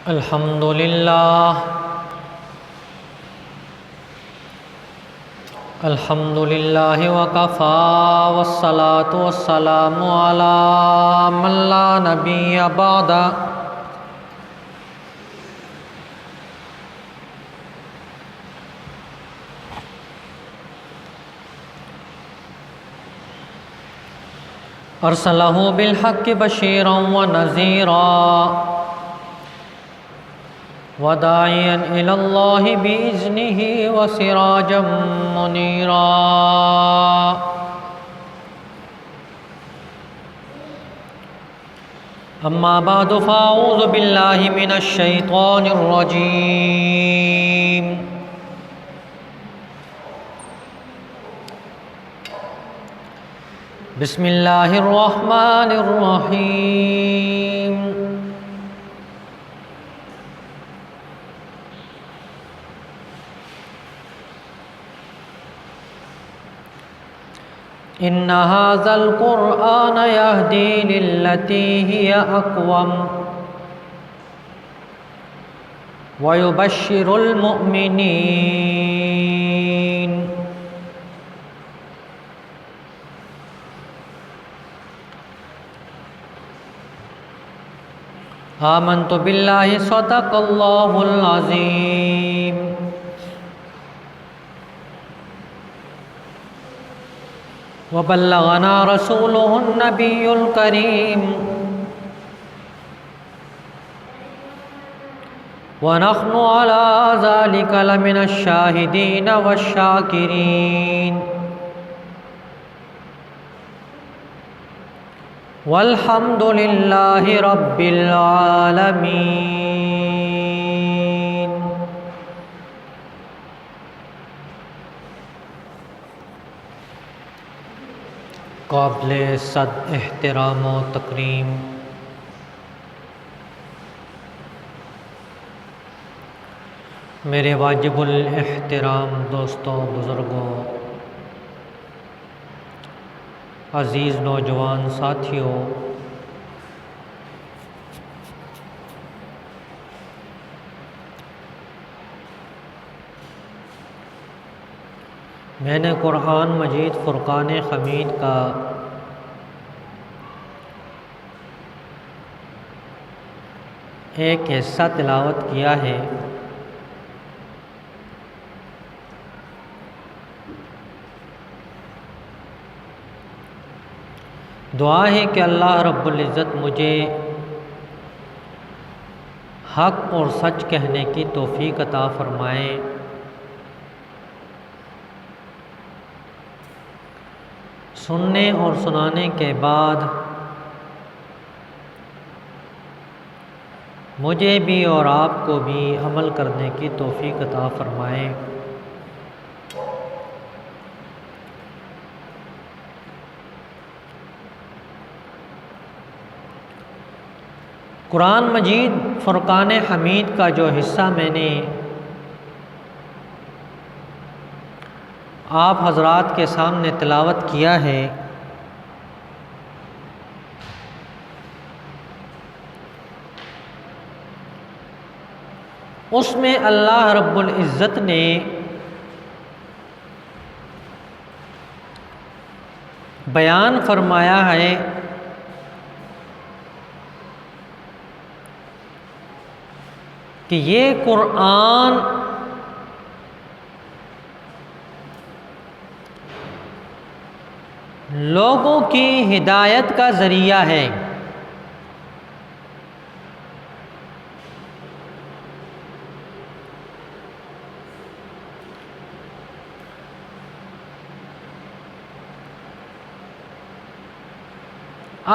الحمد للہ وکفی والصلاة والسلام علی من لا نبی بعد ارسلہ بالحق بشیرا ونذیرا وداعیا الی اللہ بإذنہ وسراجا منیرا اما بعد فاعوذ باللہ من الشیطان الرجیم بسم اللہ الرحمن الرحیم ان ھذا القرآن یہدی للتی ہی اقوم ویبشر المؤمنین آمنت باللہ صدق اللہ العظیم وبلغنا رسوله النبی الکریم ونحن على ذلك لمن الشاہدین والشاکرین والحمد للہ رب العالمین۔ قابل صد احترام و تکریم میرے واجب الاحترام دوستوں، بزرگوں، عزیز نوجوان ساتھیوں، میں نے قرآن مجید فرقان حمید کا ایک حصہ تلاوت کیا ہے۔ دعا ہے کہ اللہ رب العزت مجھے حق اور سچ کہنے کی توفیق عطا فرمائے، سننے اور سنانے کے بعد مجھے بھی اور آپ کو بھی عمل کرنے کی توفیق عطا فرمائے۔ قرآن مجید فرقان حمید کا جو حصہ میں نے آپ حضرات کے سامنے تلاوت کیا ہے، اس میں اللہ رب العزت نے بیان فرمایا ہے کہ یہ قرآن لوگوں کی ہدایت کا ذریعہ ہے۔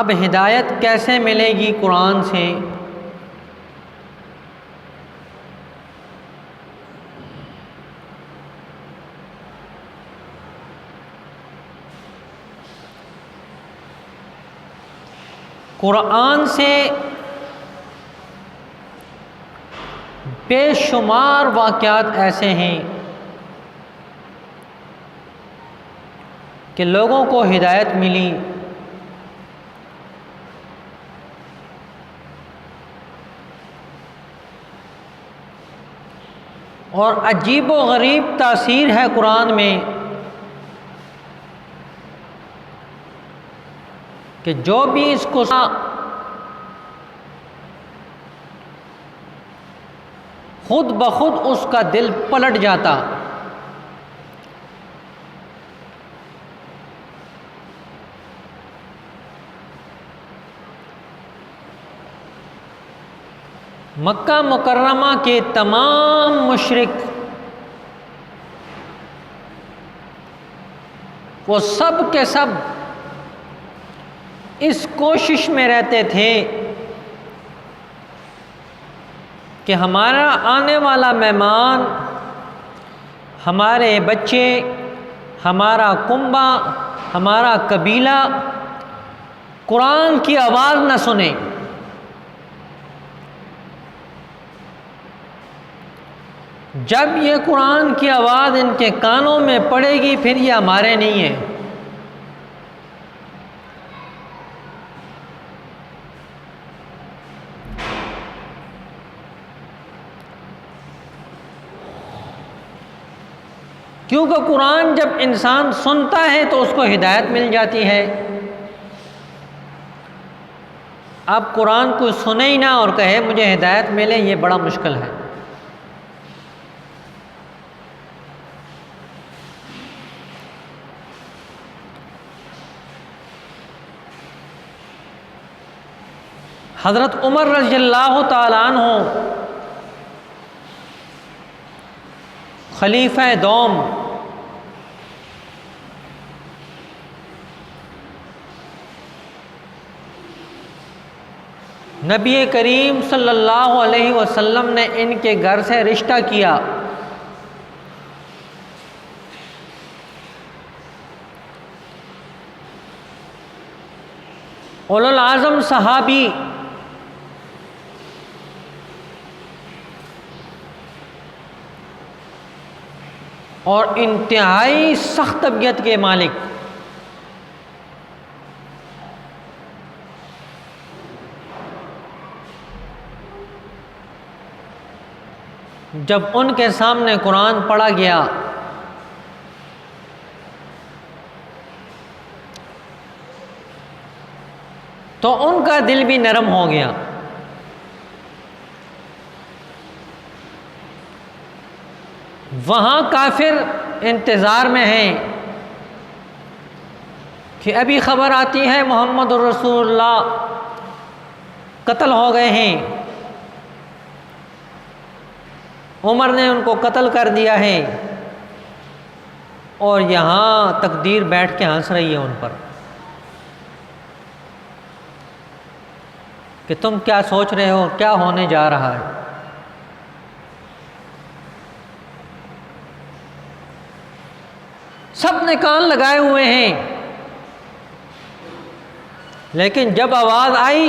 اب ہدایت کیسے ملے گی قرآن سے؟ قرآن سے بے شمار واقعات ایسے ہیں کہ لوگوں کو ہدایت ملی، اور عجیب و غریب تاثیر ہے قرآن میں کہ جو بھی اس کو خود بخود اس کا دل پلٹ جاتا۔ مکہ مکرمہ کے تمام مشرک وہ سب کے سب اس کوشش میں رہتے تھے کہ ہمارا آنے والا مہمان، ہمارے بچے، ہمارا کنبہ، ہمارا قبیلہ قرآن کی آواز نہ سنے۔ جب یہ قرآن کی آواز ان کے کانوں میں پڑے گی پھر یہ ہمارے نہیں ہیں۔ کیونکہ قرآن جب انسان سنتا ہے تو اس کو ہدایت مل جاتی ہے۔ اب قرآن کو سنے ہی نہ اور کہے مجھے ہدایت ملے، یہ بڑا مشکل ہے۔ حضرت عمر رضی اللہ تعالیٰ عنہ خلیفہ دوم، نبی کریم صلی اللہ علیہ وسلم نے ان کے گھر سے رشتہ کیا۔ اولو العزم صحابی اور انتہائی سخت طبیعت کے مالک، جب ان کے سامنے قرآن پڑھا گیا تو ان کا دل بھی نرم ہو گیا۔ وہاں کافر انتظار میں ہیں کہ ابھی خبر آتی ہے محمد الرسول اللہ قتل ہو گئے ہیں، عمر نے ان کو قتل کر دیا ہے، اور یہاں تقدیر بیٹھ کے ہنس رہی ہے ان پر کہ تم کیا سوچ رہے ہو، کیا ہونے جا رہا ہے۔ سب نے کان لگائے ہوئے ہیں، لیکن جب آواز آئی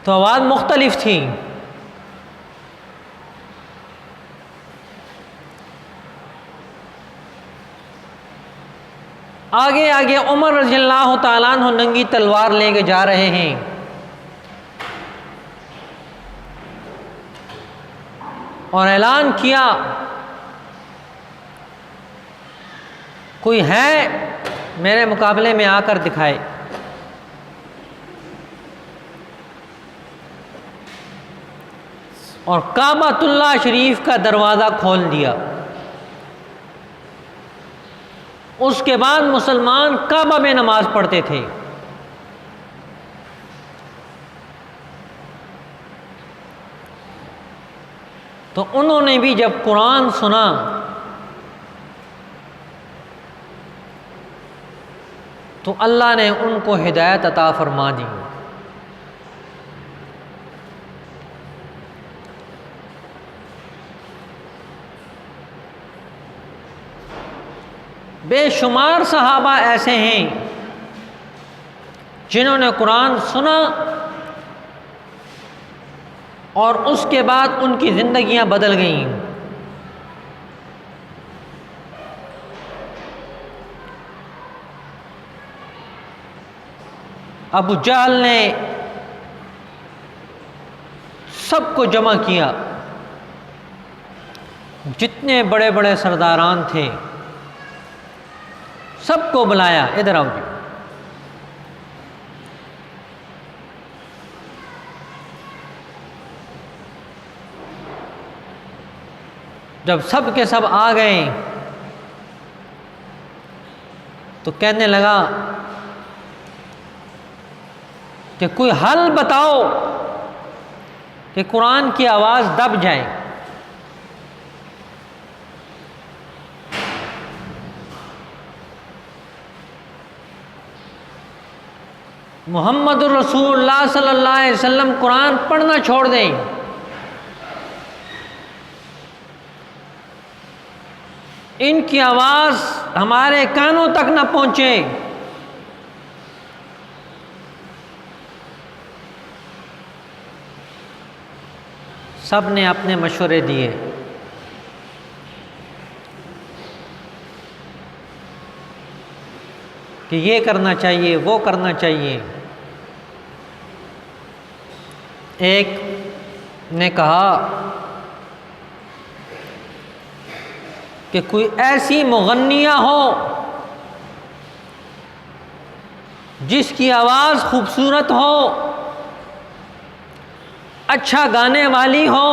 تو آواز مختلف تھی۔ آگے آگے عمر رضی اللہ تعالیٰ عنہ ننگی تلوار لے کے جا رہے ہیں، اور اعلان کیا کوئی ہے میرے مقابلے میں آ کر دکھائے۔ اور کعبۃ اللہ شریف کا دروازہ کھول دیا۔ اس کے بعد مسلمان کعبہ میں نماز پڑھتے تھے۔ تو انہوں نے بھی جب قرآن سنا تو اللہ نے ان کو ہدایت عطا فرما دی۔ بے شمار صحابہ ایسے ہیں جنہوں نے قرآن سنا اور اس کے بعد ان کی زندگیاں بدل گئیں۔ ابو جہل نے سب کو جمع کیا، جتنے بڑے بڑے سرداران تھے سب کو بلایا، ادھر آؤ جی۔ جب سب کے سب آ گئے تو کہنے لگا کہ کوئی حل بتاؤ کہ قرآن کی آواز دب جائے۔ محمد الرسول اللہ صلی اللہ علیہ وسلم قرآن پڑھنا چھوڑ دیں، ان کی آواز ہمارے کانوں تک نہ پہنچے۔ سب نے اپنے مشورے دیے۔ کہ یہ کرنا چاہیے، وہ کرنا چاہیے۔ ایک نے کہا کہ کوئی ایسی مغنیہ ہو جس کی آواز خوبصورت ہو، اچھا گانے والی ہو،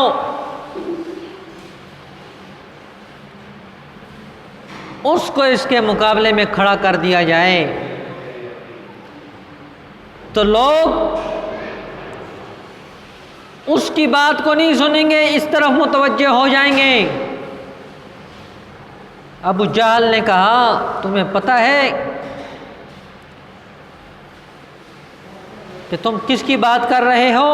اس کو اس کے مقابلے میں کھڑا کر دیا جائے تو لوگ اس کی بات کو نہیں سنیں گے، اس طرف متوجہ ہو جائیں گے۔ ابو جہل نے کہا تمہیں پتہ ہے کہ تم کس کی بات کر رہے ہو؟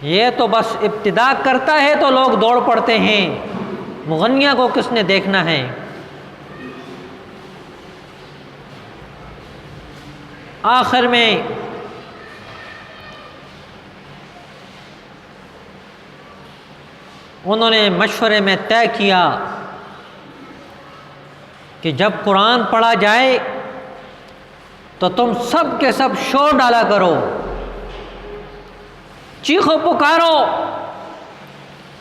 یہ تو بس ابتدا کرتا ہے تو لوگ دوڑ پڑتے ہیں، مغنیہ کو کس نے دیکھنا ہے؟ آخر میں انہوں نے مشورے میں طے کیا کہ جب قرآن پڑھا جائے تو تم سب کے سب شور ڈالا کرو، چیخو پکارو،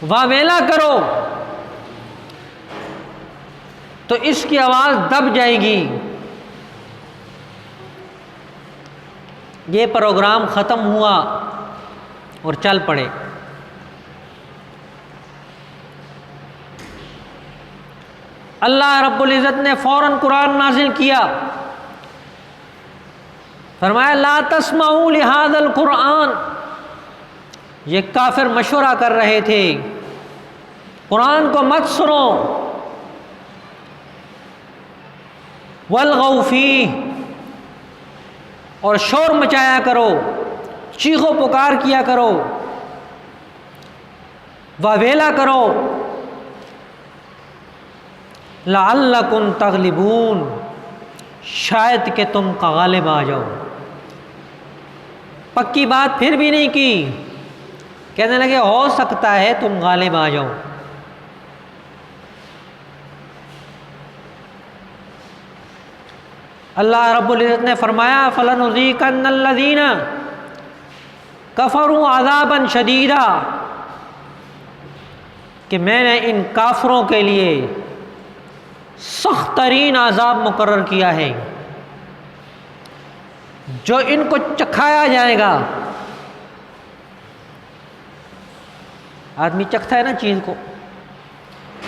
واویلا کرو، تو اس کی آواز دب جائے گی۔ یہ پروگرام ختم ہوا اور چل پڑے۔ اللہ رب العزت نے فوراً قرآن نازل کیا، فرمایا لا تسمعوا لہذا القرآن۔ یہ کافر مشورہ کر رہے تھے قرآن کو مت سنو، والغوا فیہ، اور شور مچایا کرو، چیخو پکار کیا کرو، واویلا کرو، لعلکم تغلبون، شاید کہ تم کا غالب آ جاؤ۔ پکی بات پھر بھی نہیں کی، کہنے لگے ہو سکتا ہے تم غالب آ جاؤ۔ اللہ رب العزت نے فرمایا فَلَنُذِيقَنَّ الَّذِينَ كَفَرُوا عَذَابًا شَدِيدًا، کہ میں نے ان کافروں کے لیے سخت ترین عذاب مقرر کیا ہے جو ان کو چکھایا جائے گا۔ آدمی چکھتا ہے نا چیز کو،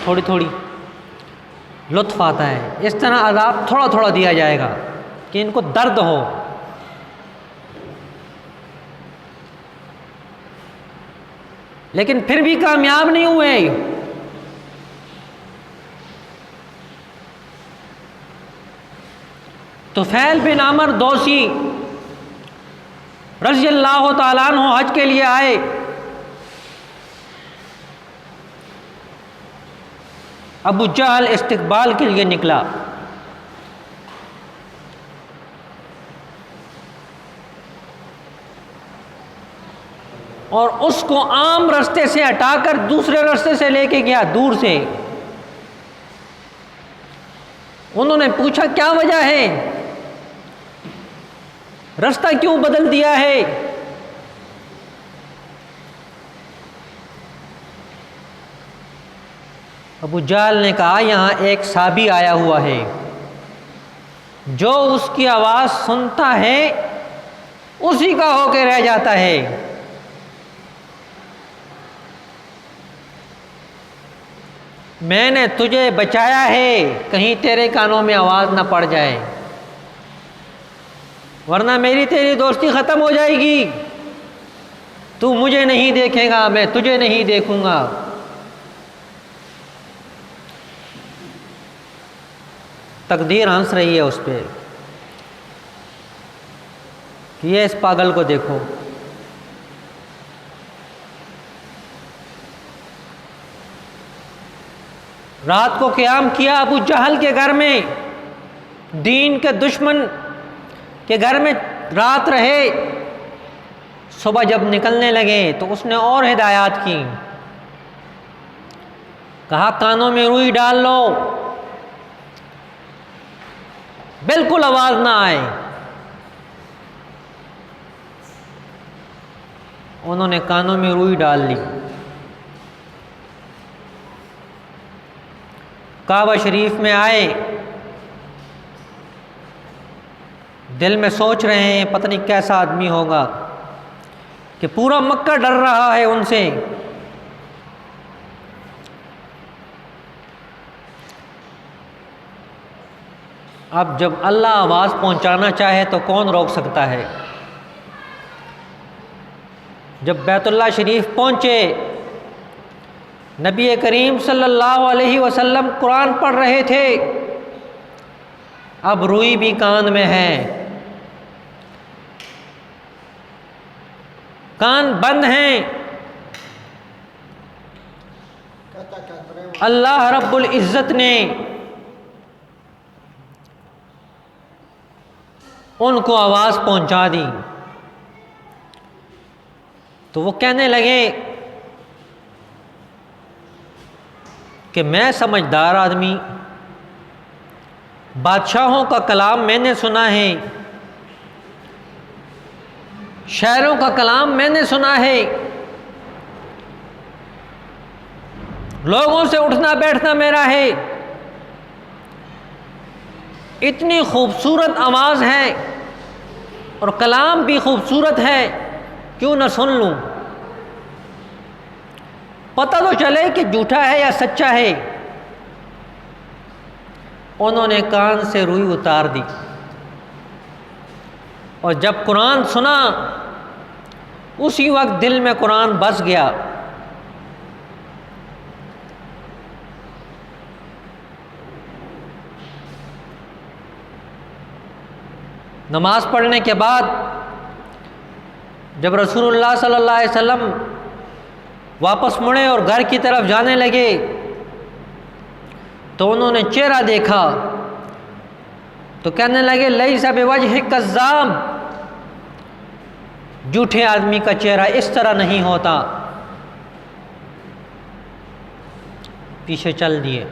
تھوڑی تھوڑی لطف آتا ہے، اس طرح عذاب تھوڑا تھوڑا دیا جائے گا کہ ان کو درد ہو۔ لیکن پھر بھی کامیاب نہیں ہوئے۔ طفیل بن عمرو دوسی رضی اللہ تعالیٰ عنہ حج کے لیے آئے، ابو جہل استقبال کے لیے نکلا، اور اس کو عام رستے سے ہٹا کر دوسرے رستے سے لے کے گیا، دور سے۔ انہوں نے پوچھا کیا وجہ ہے، رستہ کیوں بدل دیا ہے؟ ابو جہل نے کہا یہاں ایک صحابی آیا ہوا ہے، جو اس کی آواز سنتا ہے اسی کا ہو کے رہ جاتا ہے۔ میں نے تجھے بچایا ہے کہیں تیرے کانوں میں آواز نہ پڑ جائے، ورنہ میری تیری دوستی ختم ہو جائے گی، تو مجھے نہیں دیکھے گا، میں تجھے نہیں دیکھوں گا۔ تقدیر ہنس رہی ہے اس پہ کہ یہ اس پاگل کو دیکھو۔ رات کو قیام کیا ابو جہل کے گھر میں، دین کے دشمن کے گھر میں رات رہے۔ صبح جب نکلنے لگے تو اس نے اور ہدایات کی، کہا کانوں میں روئی ڈال لو، بالکل آواز نہ آئے۔ انہوں نے کانوں میں روئی ڈال لی۔ کعبہ شریف میں آئے، دل میں سوچ رہے ہیں پتہ نہیں کیسا آدمی ہوگا کہ پورا مکہ ڈر رہا ہے ان سے۔ اب جب اللہ آواز پہنچانا چاہے تو کون روک سکتا ہے؟ جب بیت اللہ شریف پہنچے، نبی کریم صلی اللہ علیہ وسلم قرآن پڑھ رہے تھے، اب روئی بھی کان میں ہے، کان بند ہیں۔ اللہ رب العزت نے ان کو آواز پہنچا دی، تو وہ کہنے لگے کہ میں سمجھدار آدمی، بادشاہوں کا کلام میں نے سنا ہے، شاعروں کا کلام میں نے سنا ہے، لوگوں سے اٹھنا بیٹھنا میرا ہے، اتنی خوبصورت آواز ہے اور کلام بھی خوبصورت ہے، کیوں نہ سن لوں، پتہ تو چلے کہ جھوٹا ہے یا سچا ہے۔ انہوں نے کان سے روئی اتار دی، اور جب قرآن سنا اسی وقت دل میں قرآن بس گیا۔ نماز پڑھنے کے بعد جب رسول اللہ صلی اللہ علیہ وسلم واپس مڑے اور گھر کی طرف جانے لگے تو انہوں نے چہرہ دیکھا تو کہنے لگے لیس بوجہ کذاب، جھوٹے آدمی کا چہرہ اس طرح نہیں ہوتا۔ پیچھے چل دیے۔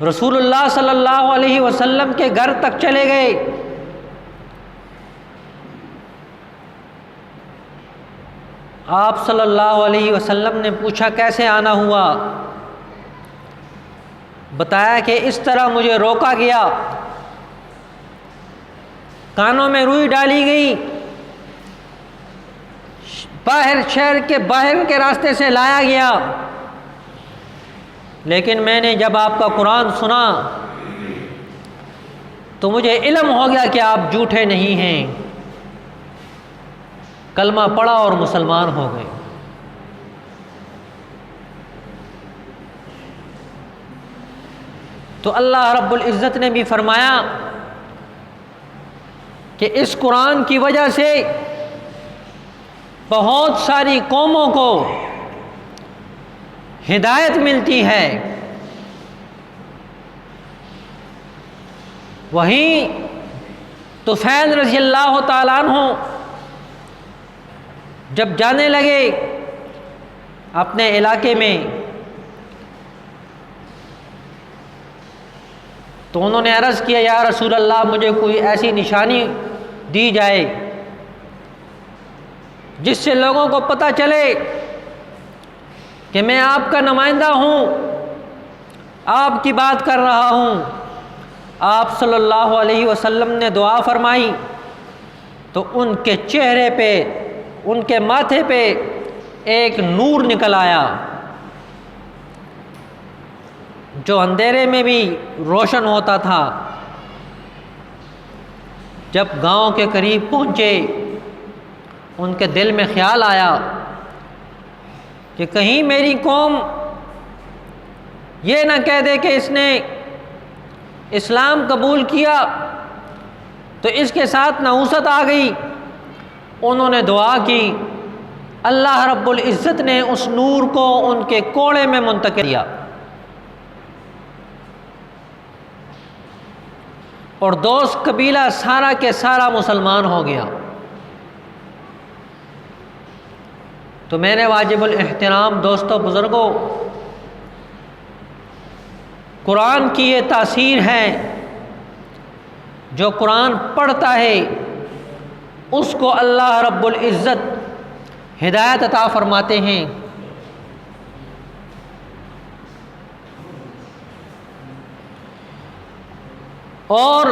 رسول اللہ صلی اللہ علیہ وسلم کے گھر تک چلے گئے، آپ صلی اللہ علیہ وسلم نے پوچھا کیسے آنا ہوا؟ بتایا کہ اس طرح مجھے روکا گیا، کانوں میں روئی ڈالی گئی، باہر شہر کے باہر کے راستے سے لایا گیا، لیکن میں نے جب آپ کا قرآن سنا تو مجھے علم ہو گیا کہ آپ جھوٹے نہیں ہیں، کلمہ پڑھا اور مسلمان ہو گئے۔ تو اللہ رب العزت نے بھی فرمایا کہ اس قرآن کی وجہ سے بہت ساری قوموں کو ہدایت ملتی ہے۔ وہیں طفیل رضی اللہ تعالیٰ عنہ جب جانے لگے اپنے علاقے میں تو انہوں نے عرض کیا یا رسول اللہ مجھے کوئی ایسی نشانی دی جائے جس سے لوگوں کو پتہ چلے کہ میں آپ کا نمائندہ ہوں، آپ کی بات کر رہا ہوں۔ آپ صلی اللہ علیہ وسلم نے دعا فرمائی تو ان کے چہرے پہ، ان کے ماتھے پہ ایک نور نکل آیا جو اندھیرے میں بھی روشن ہوتا تھا۔ جب گاؤں کے قریب پہنچے ان کے دل میں خیال آیا کہ کہیں میری قوم یہ نہ کہہ دے کہ اس نے اسلام قبول کیا تو اس کے ساتھ نحوست آ گئی۔ انہوں نے دعا کی، اللہ رب العزت نے اس نور کو ان کے کوڑے میں منتقل کیا اور دوست قبیلہ سارا کے سارا مسلمان ہو گیا۔ تو میرے واجب الاحترام دوستوں بزرگوں، قرآن کی یہ تاثیر ہے، جو قرآن پڑھتا ہے اس کو اللہ رب العزت ہدایت عطا فرماتے ہیں۔ اور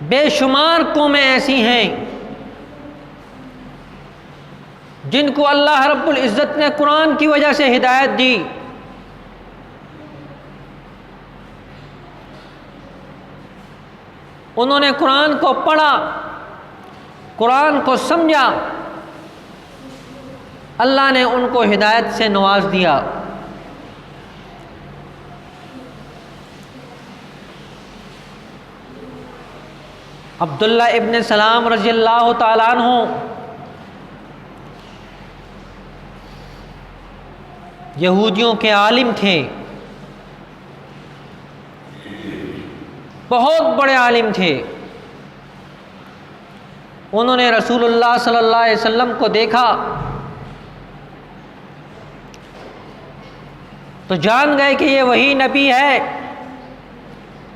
بے شمار قومیں ایسی ہیں جن کو اللہ رب العزت نے قرآن کی وجہ سے ہدایت دی۔ انہوں نے قرآن کو پڑھا، قرآن کو سمجھا، اللہ نے ان کو ہدایت سے نواز دیا۔ عبداللہ ابن سلام رضی اللہ تعالیٰ عنہ یہودیوں کے عالم تھے، بہت بڑے عالم تھے۔ انہوں نے رسول اللہ صلی اللہ علیہ وسلم کو دیکھا تو جان گئے کہ یہ وہی نبی ہے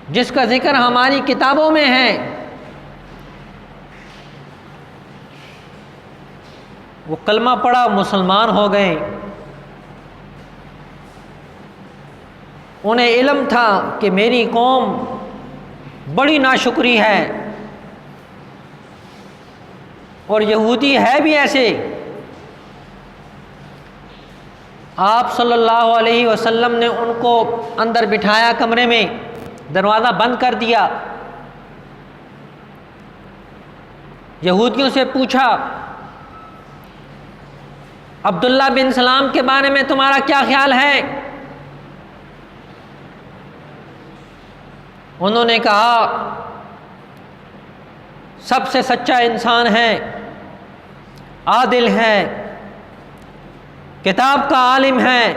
جس کا ذکر ہماری کتابوں میں ہے۔ وہ کلمہ پڑھا، مسلمان ہو گئے۔ انہیں علم تھا کہ میری قوم بڑی ناشکری ہے، اور یہودی ہے بھی ایسے۔ آپ صلی اللہ علیہ وسلم نے ان کو اندر بٹھایا کمرے میں، دروازہ بند کر دیا، یہودیوں سے پوچھا عبداللہ بن سلام کے بارے میں تمہارا کیا خیال ہے؟ انہوں نے کہا سب سے سچا انسان ہے، عادل ہے، کتاب کا عالم ہے۔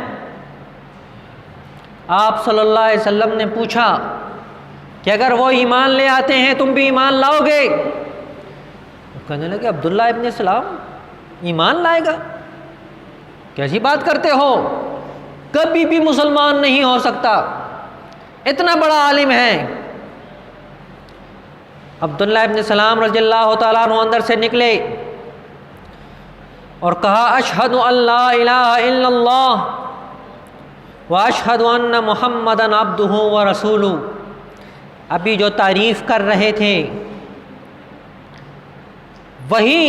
آپ صلی اللہ علیہ وسلم نے پوچھا کہ اگر وہ ایمان لے آتے ہیں تم بھی ایمان لاؤ گے؟ کہنے لگے عبداللہ ابن سلام ایمان لائے گا؟ کیسی بات کرتے ہو، کبھی بھی مسلمان نہیں ہو سکتا، اتنا بڑا عالم ہے۔ عبداللہ ابن سلام رضی اللہ تعالیٰ عنہ اندر سے نکلے اور کہا اشہد ان لا الہ الا اللہ واشہد ان محمدًا عبدہ ورسولہ۔ ابھی جو تعریف کر رہے تھے وہی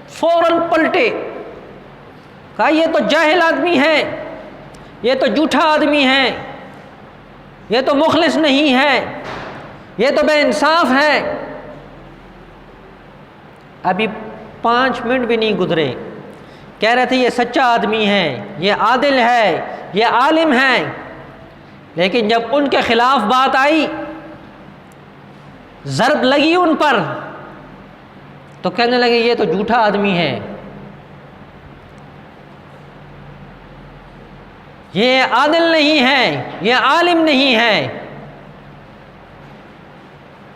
فوراً پلٹے، کہا یہ تو جاہل آدمی ہے، یہ تو جھوٹا آدمی ہے، یہ تو مخلص نہیں ہے، یہ تو بے انصاف ہے۔ ابھی 5 منٹ بھی نہیں گزرے، کہہ رہے تھے یہ سچا آدمی ہے، یہ عادل ہے، یہ عالم ہے، لیکن جب ان کے خلاف بات آئی، ضرب لگی ان پر، تو کہنے لگے یہ تو جھوٹا آدمی ہے، یہ عادل نہیں ہے، یہ عالم نہیں ہے۔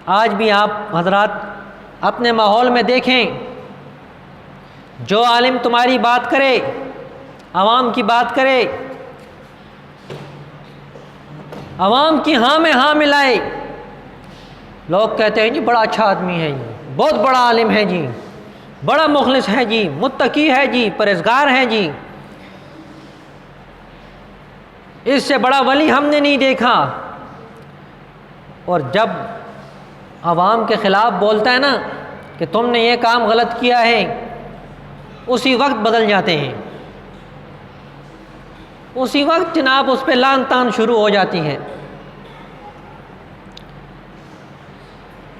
آج بھی آپ حضرات اپنے ماحول میں دیکھیں، جو عالم تمہاری بات کرے، عوام کی بات کرے، عوام کی ہاں میں ہاں ملائے، لوگ کہتے ہیں جی بڑا اچھا آدمی ہے، جی بہت بڑا عالم ہے، جی بڑا مخلص ہے جی، متقی ہے جی، پرہیزگار ہے جی، اس سے بڑا ولی ہم نے نہیں دیکھا۔ اور جب عوام کے خلاف بولتا ہے نا کہ تم نے یہ کام غلط کیا ہے، اسی وقت بدل جاتے ہیں، اسی وقت جناب اس پہ لعن طعن شروع ہو جاتی ہے۔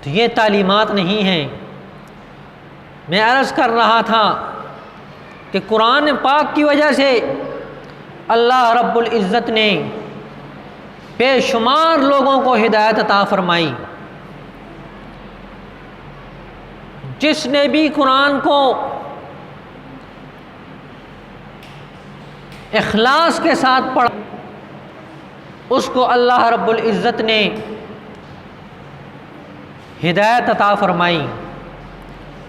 تو یہ تعلیمات نہیں ہیں۔ میں عرض کر رہا تھا کہ قرآن پاک کی وجہ سے اللہ رب العزت نے بے شمار لوگوں کو ہدایت عطا فرمائی۔ جس نے بھی قرآن کو اخلاص کے ساتھ پڑھا، اس کو اللہ رب العزت نے ہدایت عطا فرمائی۔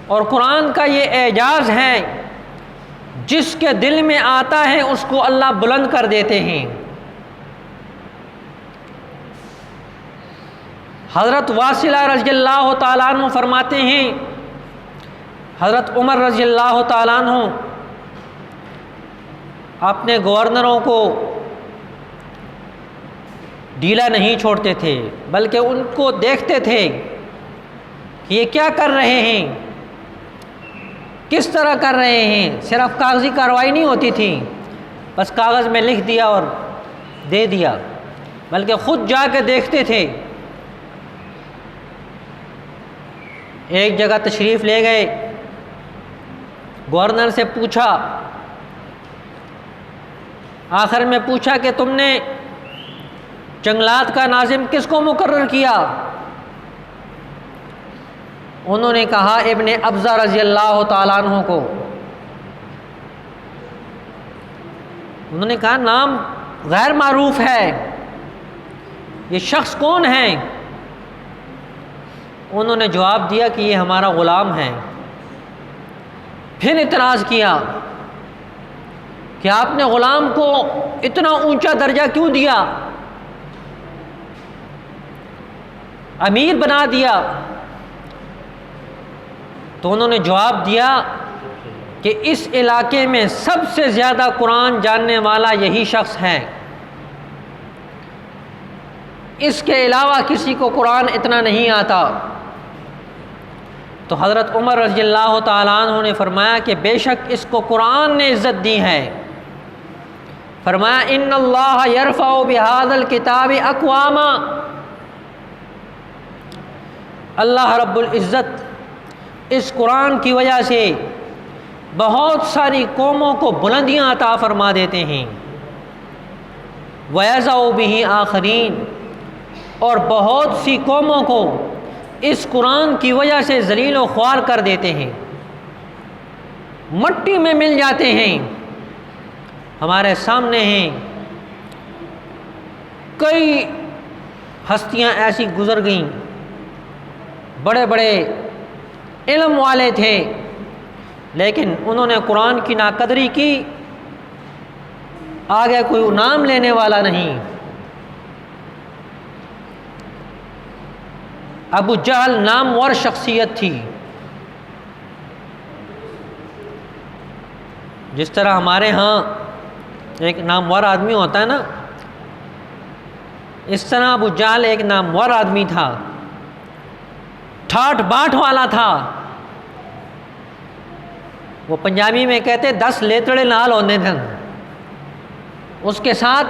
اور قرآن کا یہ اعجاز ہے، جس کے دل میں آتا ہے اس کو اللہ بلند کر دیتے ہیں۔ حضرت واصلہ رضی اللہ تعالیٰ عنہ فرماتے ہیں، حضرت عمر رضی اللہ تعالیٰ عنہ اپنے گورنروں کو ڈھیلا نہیں چھوڑتے تھے، بلکہ ان کو دیکھتے تھے کہ یہ کیا کر رہے ہیں، کس طرح کر رہے ہیں۔ صرف کاغذی کارروائی نہیں ہوتی تھی، بس کاغذ میں لکھ دیا اور دے دیا، بلکہ خود جا کے دیکھتے تھے۔ ایک جگہ تشریف لے گئے، گورنر سے پوچھا، آخر میں پوچھا کہ تم نے جنگلات کا ناظم کس کو مقرر کیا؟ انہوں نے کہا ابن ابزہ رضی اللہ تعالیٰ عنہ کو۔ انہوں نے کہا نام غیر معروف ہے، یہ شخص کون ہے؟ انہوں نے جواب دیا کہ یہ ہمارا غلام ہے۔ پھر اعتراض کیا کہ آپ نے غلام کو اتنا اونچا درجہ کیوں دیا، امیر بنا دیا؟ تو انہوں نے جواب دیا کہ اس علاقے میں سب سے زیادہ قرآن جاننے والا یہی شخص ہے، اس کے علاوہ کسی کو قرآن اتنا نہیں آتا۔ تو حضرت عمر رضی اللہ تعالیٰ عنہ نے فرمایا کہ بے شک اس کو قرآن نے عزت دی ہے۔ فرمایا ان اللہ یرفع بہذا الکتاب اقواما، اللہ رب العزت اس قرآن کی وجہ سے بہت ساری قوموں کو بلندیاں عطا فرما دیتے ہیں۔ وَيَضَعُ بِهِ آخرین، اور بہت سی قوموں کو اس قرآن کی وجہ سے ذلیل و خوار کر دیتے ہیں، مٹی میں مل جاتے ہیں۔ ہمارے سامنے ہیں کئی ہستیاں ایسی گزر گئیں، بڑے بڑے علم والے تھے، لیکن انہوں نے قرآن کی ناقدری کی، آگے کوئی نام لینے والا نہیں۔ ابو جہل نامور شخصیت تھی، جس طرح ہمارے ہاں ایک نامور آدمی ہوتا ہے نا، اس طرح ابو جہل ایک نامور آدمی تھا، ٹھاٹ باٹ والا تھا۔ وہ پنجابی میں کہتے 10 لیتڑے نال ہونے تھے، اس کے ساتھ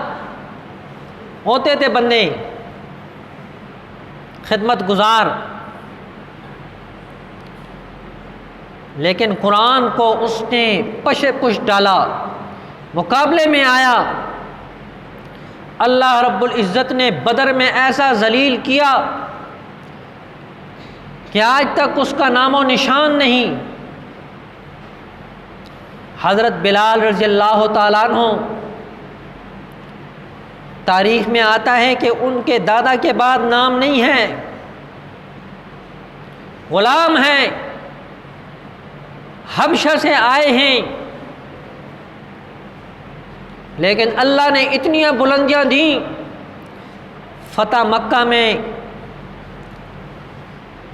ہوتے تھے بندے خدمت گزار، لیکن قرآن کو اس نے پش پش ڈالا، مقابلے میں آیا۔ اللہ رب العزت نے بدر میں ایسا ذلیل کیا کہ آج تک اس کا نام و نشان نہیں۔ حضرت بلال رضی اللہ تعالیٰ عنہ، تاریخ میں آتا ہے کہ ان کے دادا کے بعد نام نہیں ہے، غلام ہیں، حبشہ سے آئے ہیں، لیکن اللہ نے اتنی بلندیاں دیں۔ فتح مکہ میں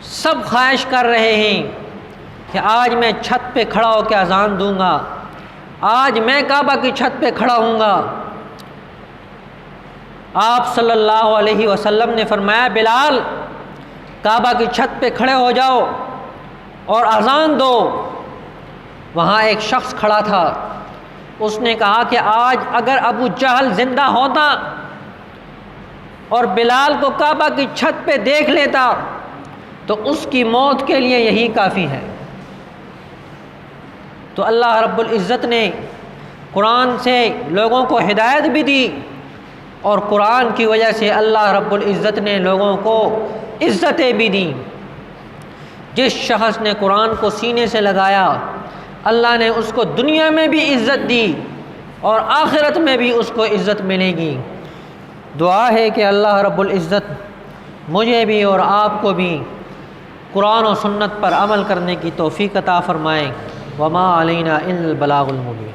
سب خواہش کر رہے ہیں کہ کہ آج میں چھت پہ کھڑا ہو کے اذان دوں گا، آج میں کعبہ کی چھت پہ کھڑا ہوں گا۔ آپ صلی اللہ علیہ وسلم نے فرمایا بلال کعبہ کی چھت پہ کھڑے ہو جاؤ اور اذان دو۔ وہاں ایک شخص کھڑا تھا، اس نے کہا کہ آج اگر ابو جہل زندہ ہوتا اور بلال کو کعبہ کی چھت پہ دیکھ لیتا تو اس کی موت کے لیے یہی کافی ہے۔ تو اللہ رب العزت نے قرآن سے لوگوں کو ہدایت بھی دی، اور قرآن کی وجہ سے اللہ رب العزت نے لوگوں کو عزتیں بھی دیں۔ جس شخص نے قرآن کو سینے سے لگایا اللہ نے اس کو دنیا میں بھی عزت دی اور آخرت میں بھی اس کو عزت ملے گی۔ دعا ہے کہ اللہ رب العزت مجھے بھی اور آپ کو بھی قرآن و سنت پر عمل کرنے کی توفیق عطا فرمائے۔ وما علینا الا البلاغ المبین۔